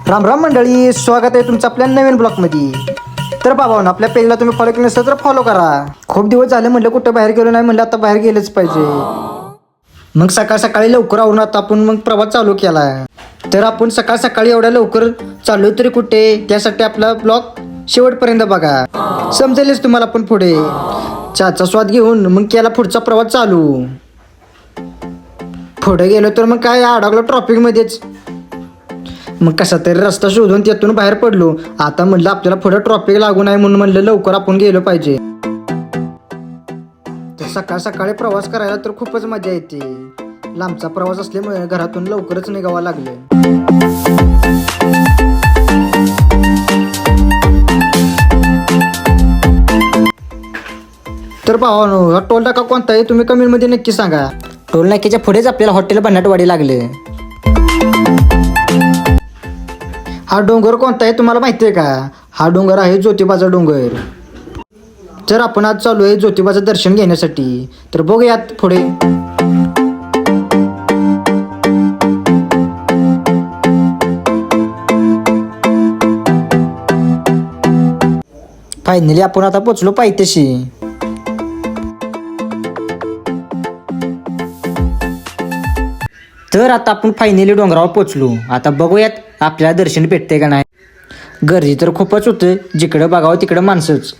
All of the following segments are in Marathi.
राम राम मंडळी, स्वागत आहे तुमचं आपल्या नवीन ब्लॉगमध्ये. तर बाबांनो, आपल्या पेजला तुम्ही फॉलो केलं नसेल तर फॉलो करा. खूप दिवस झाले म्हणलं कुठं बाहेर गेलो नाही, म्हणलं आता बाहेर गेलंच पाहिजे. मग सकाळ सकाळी लवकर आवरून आता आपण मग प्रवास चालू केला. तर आपण सकाळ सकाळी एवढ्या लवकर चालू तरी कुठे, त्यासाठी आपला ब्लॉग शेवटपर्यंत बघा, समजेलच तुम्हाला. पण पुढे चहाचा स्वाद घेऊन मग केला पुढचा प्रवास चालू. पुढे गेलो तर मग काय अडकलो ट्रॉफिकमध्येच. मग कसा तरी रस्ता शोधून त्यातून बाहेर पडलो. आता म्हणलं आपल्याला पुढे ट्रॉफिक लागू नये म्हणून म्हणलं लवकर आपण गेलो पाहिजे. तर सकाळ सकाळी प्रवास करायला तर खूपच मजा येते. लांबचा प्रवास असल्यामुळे घरातून लवकरच निघावं लागलं. तर भावानो, हा टोल नाका कोणता आहे तुम्ही कमेंटमध्ये नक्की सांगा. टोल नाक्याच्या पुढेच आपल्याला हॉटेल बनाटवाडी लागले. हा डोंगर कोणता आहे तुम्हाला माहिती आहे का? हा डोंगर आहे ज्योतिबाचा डोंगर. तर आपण आज चालू आहे ज्योतिबाचं दर्शन घेण्यासाठी. तर बघूयात पुढे. फायनली आपण आता पोचलो पायथ्याशी. तर आता आपण फायनली डोंगरावर पोचलो. आता बघूयात आपल्याला दर्शन भेटते का नाही. गर्दी तर खूपच होतं, जिकडं बघावं तिकडं माणसंच.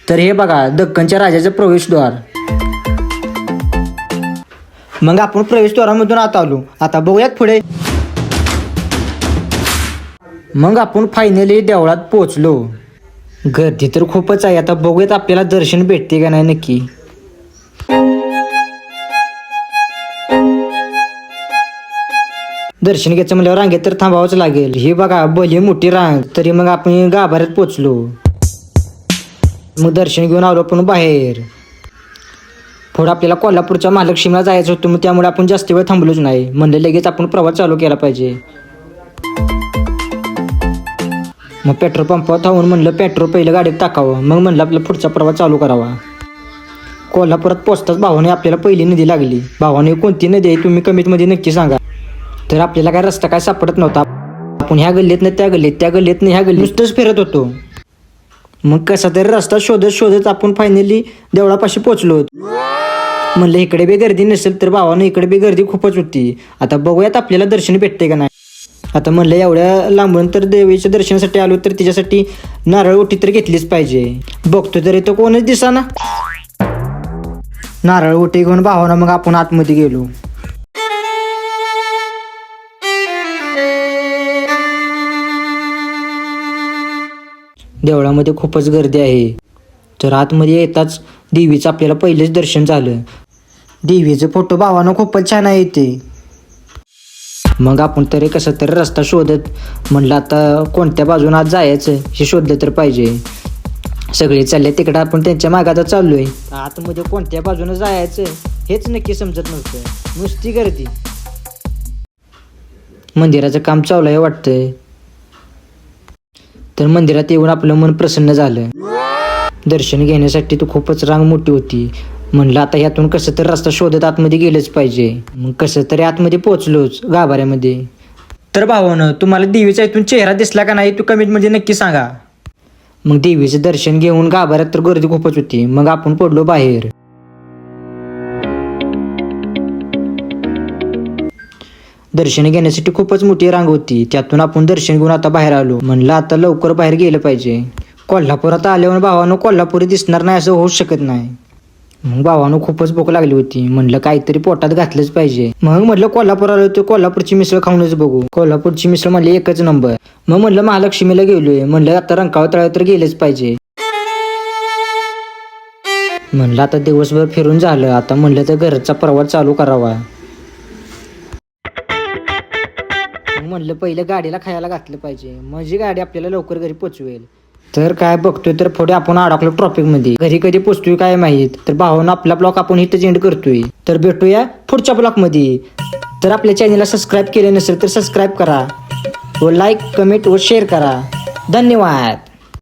तर हे बघा दक्कनच्या राजाचं प्रवेशद्वार. मग आपण प्रवेशद्वारामधून आत आलो. आता बघूयात पुढे. मग आपण फायनली देवळात पोचलो. गर्दी तर खूपच आहे. आता बघूयात आपल्याला दर्शन भेटते का नाही नक्की. दर्शन घ्यायचं म्हणल्यावर रांगेत तर थांबावंच लागेल. ही बघा भली मोठी रांग. तरी मग आपण गाभाऱ्यात पोचलो. मग दर्शन घेऊन आलो आपण बाहेर. पुढं आपल्याला कोल्हापूरच्या महालक्ष्मीला जायचं होतं, मग त्यामुळे आपण जास्त वेळ थांबलोच नाही. म्हणलं लगेच आपण प्रवास चालू केला पाहिजे. मग पेट्रोल पंपावर थांबून म्हणलं पेट्रोल पहिलं गाडीत टाकावं. मग म्हणलं आपला पुढचा प्रवास चालू करावा. कोल्हापुरात पोचताच भावाने आपल्याला पहिली नदी लागली. भावाने कोणती नदी आहे तुम्ही कमेंटमध्ये नक्की सांगा. तर आपल्याला काय रस्ता काय सापडत नव्हता. आपण ह्या गल्लीतनं त्या गल्लीत, त्या गल्लीतनं ह्या गल्लीत नुसतंच फिरत होतो. मग कसा तरी रस्ता शोधत शोधत आपण फायनली देवळापाशी पोचलो. म्हणलं इकडे बी गर्दी नसेल, तर भावानं इकडे बी गर्दी खूपच होती. आता बघूयात आपल्याला दर्शन भेटते का नाही. आता म्हणलं एवढ्या लांबून तर देवीच्या दर्शनासाठी आलो, तर तिच्यासाठी नारळ ओटी तर घेतलीच पाहिजे. बघतो तर इथं कोणच दिसाना. नारळ ओटी घेऊन भावानं मग आपण आतमध्ये गेलो. देवळामध्ये खूपच गर्दी आहे. तर आतमध्ये येताच देवीचं आपल्याला पहिलेच दर्शन झालं. देवीचं फोटो भावानं खूपच छान आहे इथे. मग आपण तरी कसं तरी रस्ता शोधत म्हणलं आता कोणत्या बाजून आज जायचं हे शोधलं तर पाहिजे. सगळे चालले तिकडं, आपण त्यांच्या मागात चाललोय. आतमध्ये कोणत्या बाजूनं जायचं हेच नक्की समजत नव्हतं, नुसती गर्दी. मंदिराचं काम चालू आहे वाटतंय. तर मंदिरात येऊन आपलं मन प्रसन्न झालं. दर्शन घेण्यासाठी तर खूपच रांग मोठी होती. म्हणलं आता ह्यातून कसं तरी रस्ता शोधत आतमध्ये गेलंच पाहिजे. मग कसं तरी आतमध्ये पोचलोच गाभाऱ्यामध्ये. तर भावानं, तुम्हाला देवीचा इथून चेहरा दिसला का नाही तू कमेंटमध्ये नक्की सांगा. मग देवीचं दर्शन घेऊन गाभाऱ्यात तर गर्दी खूपच होती. मग आपण पडलो बाहेर. दर्शन घेण्यासाठी खूपच मोठी रांग होती. त्यातून आपण दर्शन घेऊन आता बाहेर आलो. म्हणलं आता लवकर बाहेर गेलं पाहिजे. कोल्हापुरात आल्यावर भावानं कोल्हापुरी दिसणार नाही असं होऊच शकत नाही. मग भावानं खूपच भूक लागली होती. म्हणलं काहीतरी पोटात घातलंच पाहिजे. मग म्हटलं कोल्हापूर आलो तर कोल्हापूरची मिसळ खाऊनच बघू. कोल्हापूरची मिसळ म्हणली एकच नंबर. मग म्हणलं महालक्ष्मीला गेलोय, म्हणलं आता रंकाळा तळावर तर गेलेच पाहिजे. म्हणलं आता दिवसभर फिरून झालं, आता म्हणलं तर घरचा प्रवास चालू करावा. म्हणलं पहिलं गाडीला खायला घातलं पाहिजे, म्हणजे गाडी आपल्याला लवकर घरी पोचवेल. तर काय बघतोय तर पुढे आपण अडकलो ट्रॉफिकमध्ये. घरी कधी पोचतोय काय माहीत. तर भावानं आपला ब्लॉग आपण इथंच एंड करतोय. तर भेटूया पुढच्या ब्लॉगमध्ये. तर आपल्या चॅनलला सबस्क्राईब केले नसेल तर सबस्क्राईब करा व लाईक, कमेंट व शेअर करा. धन्यवाद.